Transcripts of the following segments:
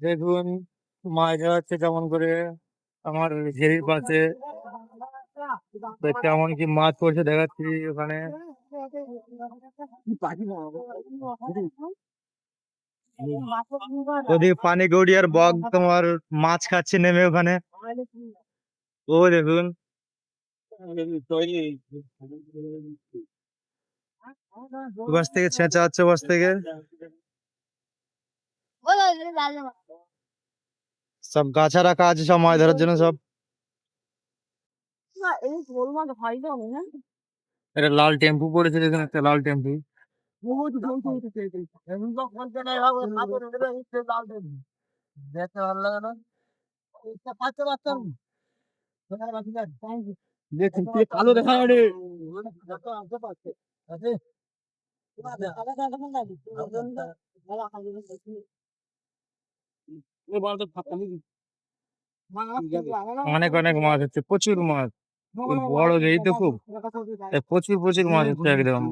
দেখুন মাছ ধরা হচ্ছে কেমন করে আমার ঘেরির পাশে। তো কেমন কি মাছ পড়ছে দেখাচ্ছি ওখানে। ওদিকে পানি গড়ি আর বক তোমার মাছ খাচ্ছে নেমে ওখানে। ও দেখুন বাস থেকে ছেঁচা হচ্ছে বাস থেকে। সব গাছা রাখা আছে সব মাছ ধরার জন্য সব। একটা লাল টেম্পু পড়েছে দেখুন, একটা লাল টেম্পু। দেখতে ভালো লাগে না? দেখুন কি কালো দেখা রে। অনেক অনেক মাছ হচ্ছে, প্রচুর মাছ। বড় যেই তো খুব প্রচুর প্রচুর মাছ হচ্ছে একদম।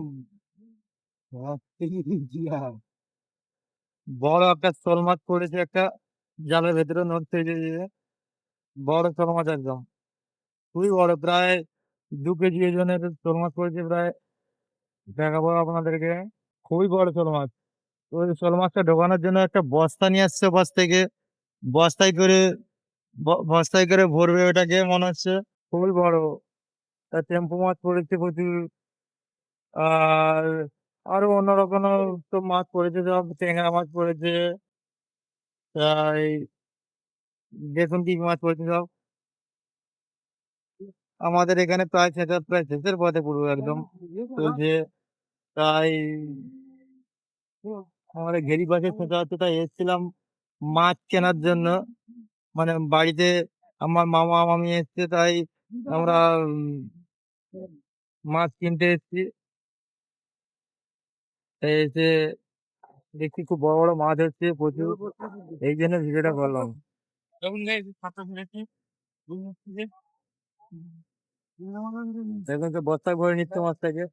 বড় একটা শোল মাছ পড়েছে একটা জালের ভেতরে নড়তে গিয়ে। বড় শোল মাছ একদম খুবই বড়, প্রায় 2 কেজি ওজনের শোল মাছ পড়েছে প্রায়। দেখাবো আপনাদেরকে, খুবই বড় শোল মাছ। তো ওই শোল মাছটা ঢোকানোর জন্য একটা বস্তা নিয়ে আসছে বাস থেকে। বস্তায় করে বস্তায় করে ভরবে ওটাকে মনে হচ্ছে। খুবই বড়। তা টেম্পু মাছ পড়েছে প্রচুর। আর আরো অন্য রকম তো মাছ পড়েছে, সব ট্যাংরা মাছ পড়েছে। তাই দেখুন কি মাছ পড়েছে সব। আমাদের এখানে প্রায় শেষের পথে পুরো একদম চলছে। তাই আমাদের ঘেরি পাশে ছেঁচা হচ্ছে, তাই এসেছিলাম মাছ কেনার জন্য। মানে বাড়িতে আমার মামা মামি এসছে, তাই আমরা মাছ কিনতে এসেছি। তাই এসে দেখছি খুব বড় বড় মাছ হচ্ছে প্রচুর, এই জন্য ভিডিওটা করলাম। দেখুন তো বস্তায় ভরে নিচ্ছে মাছটাকে,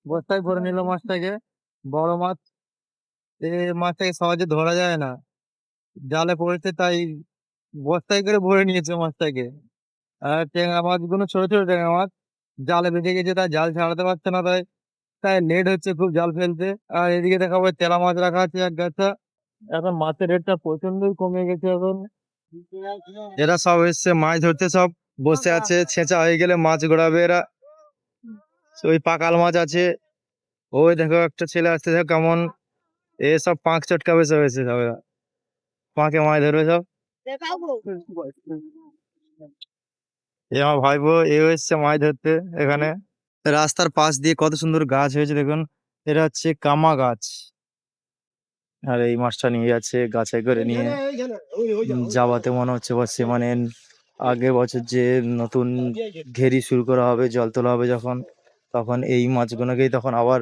বস্তায় ভরে নিল মাছটাকে। বড় মাছ, এই মাছটাকে সহজে ধরা যায় না, জালে পড়েছে তাই বস্তায় করে ভরে নিয়েছে মাছটাকে। আর ট্যাংরা মাছগুলো ছোট ছোট ট্যাংরা মাছ জালে বেঁধে গেছে, তাই জাল ছাড়াতে পারছে না, তাই তাই লেট হচ্ছে খুব জাল ফেলতে। আর এদিকে দেখাবো তেলা মাছ রাখা আছে এক গাছা। এখন মাছের রেটটা প্রচন্ডই কমে গেছে এখন। এরা সব এসছে মাছ ধরতে, সব বসে আছে, ছেঁচা হয়ে গেলে মাছ গড়াবে এরা। ওই পাকাল মাছ আছে, ওই দেখো একটা ছেলে আসছে, দেখো কেমন এসব পাঁক চটকাবে সব, এসে সব এরা পাঁকে মাছ ধরবে সব। এ আমার ভাইপো এও এসছে মাছ ধরতে এখানে। রাস্তার পাশ দিয়ে কত সুন্দর গাছ হয়েছে দেখুন, এটা হচ্ছে কামা গাছ। আর এই মাছটা নিয়ে যাচ্ছে গাছে করে নিয়ে যাওয়াতে মনে হচ্ছে বসছে মানে আগের বছর যে নতুন ঘেরি শুরু করা হবে, জল তোলা হবে যখন, তখন এই মাছগুলোকেই তখন আবার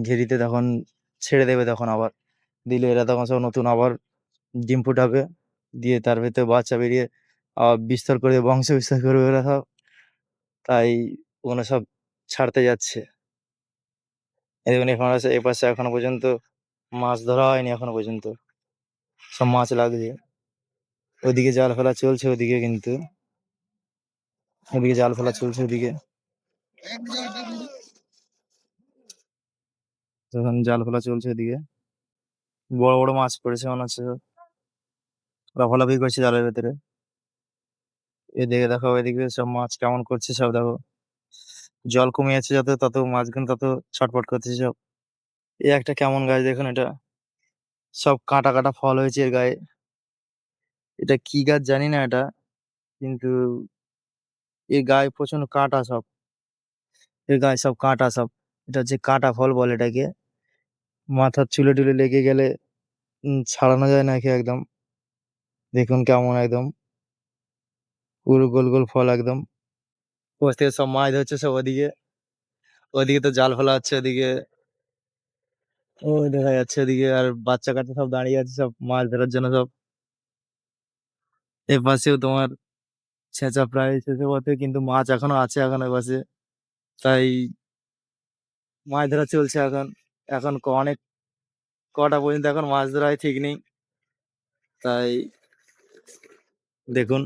ঘেরিতে তখন ছেড়ে দেবে, তখন আবার দিলে এরা তখন সব নতুন আবার ডিম ফুটাবে, দিয়ে তার ভেতরে বাচ্চা বেরিয়ে আবার বিস্তার করে বংশ বিস্তার করবে এরা সব। তাই ওগুলো সব ছাড়তে যাচ্ছে। এখানে এখন আছে এপাশে এখনো পর্যন্ত মাছ ধরা হয়নি, এখনো পর্যন্ত সব মাছ লাগছে। ওদিকে জাল ফেলা চলছে, ওদিকে কিন্তু ওদিকে জাল ফেলা চলছে ওদিকে, তখন জাল ফেলা চলছে ওদিকে। বড় বড় মাছ পড়েছে মনে হচ্ছে, লাফালাফি করছে জালের ভেতরে। এদিকে দেখো, এদিকে সব মাছ কেমন করছে সব দেখো। জল কমে যাচ্ছে যত, তত মাছগুলো তত ছটফট করতেছে সব। এই একটা কেমন গাছ দেখুন, এটা সব কাটা কাটা ফল হয়েছে এর গায়ে। এটা কি গাছ জানি না এটা, কিন্তু এর গায়ে প্রচন্ড কাঁটা সব, এর গায়ে সব কাঁটা সব। এটা হচ্ছে কাঁটা ফল বলে এটাকে। মাথার চুলে টুলে লেগে গেলে ছাড়ানো যায় না একে একদম। দেখুন কেমন একদম পুরো গোল গোল ফল একদম। ওর থেকে সব মাছ ধরছে সব ওদিকে, ওদিকে তো জাল ফেলা হচ্ছে ওদিকে, ওই দেখা যাচ্ছে ওদিকে। আর বাচ্চা কাচ্চা সব দাঁড়িয়ে আছে সব মাছ ধরার জন্য সব। এপাশেও তোমার ছেঁচা প্রায় শেষে পথে, কিন্তু মাছ এখনো আছে এখন এপাশে। তাই মাছ ধরা চলছে এখন। এখন অনেক কটা পর্যন্ত এখন মাছ ধরা হয় ঠিক নেই। তাই দেখুন